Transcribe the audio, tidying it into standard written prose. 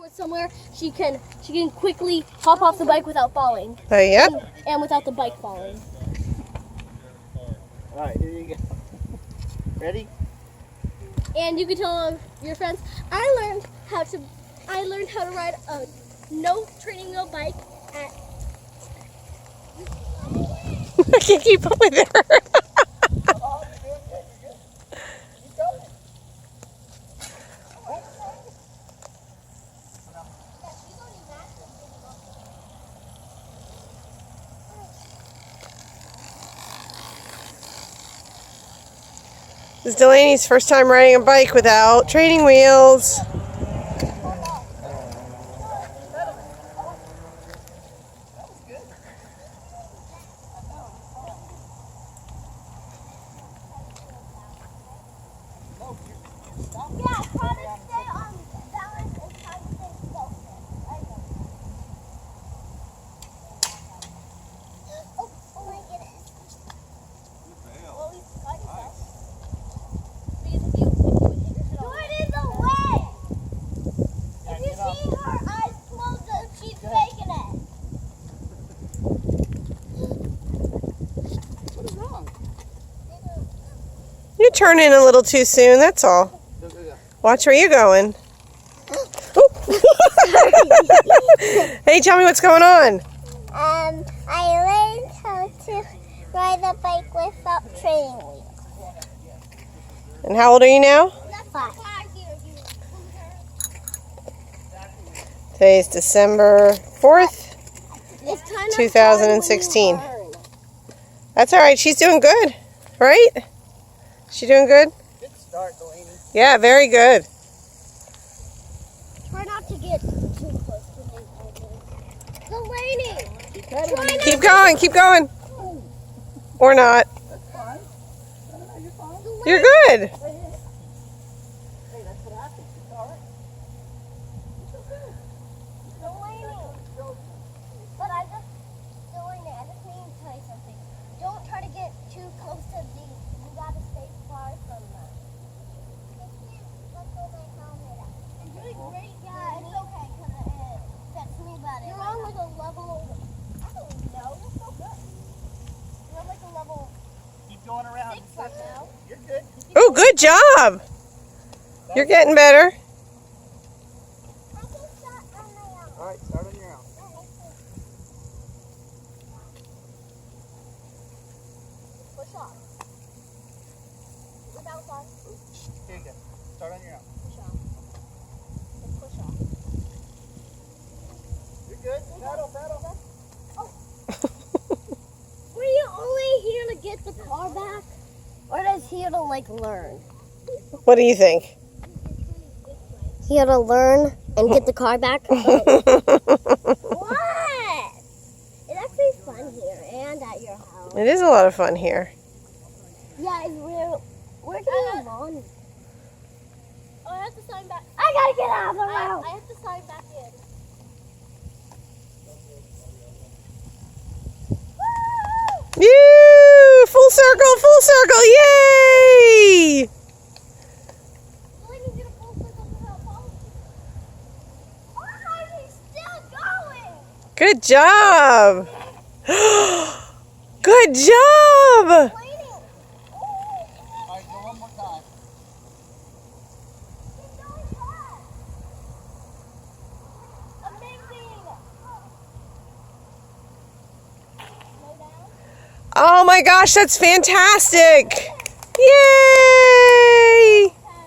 it somewhere, she can quickly hop off the bike without falling. Yep. And without the bike falling. All right, here you go. Ready? And you can tell your friends, I learned how to ride a no training wheel bike at. I can't keep up with her. This is Delaney's first time riding a bike without training wheels. You turn in a little too soon, that's all. Watch where you're going. Hey, tell me what's going on. I learned how to ride a bike without training wheels. And how old are you now? 5. Today's December 4th, 2016. That's all right, she's doing good, right? She doing good? Good start, Delaney. Yeah, very good. Try not to get too close to me. Delaney! Keep going, keep going. Or not. That's fine. No, you're fine. You're good. Hey, that's what happened. It's all right. It's okay. But I just need to tell you something. Don't try to get too close to these. You gotta stay far from them. And you're doing great. Yeah, it's okay because it fits me better. You're on like a level. I don't know. You're so good. You're on like a level Keep going around. 6 right now. You're good. Oh, good job. You're getting better. All right, start on your own. Push off. Without that. Here you go. Start on your own. Push off. Just push off. You're good. Pedal, pedal. Were you only here to get the car back? Or is here to like learn? What do you think? Here to learn and get the car back? What? It's actually fun here and at your house. It is a lot of fun here. Yeah, it's real. Where can you lawn? Oh, I have to sign back. I gotta get out of the road. I have to sign back in. You full circle, yay! Good job. Good job. All right, go one more time. Oh my gosh, that's fantastic. Yay!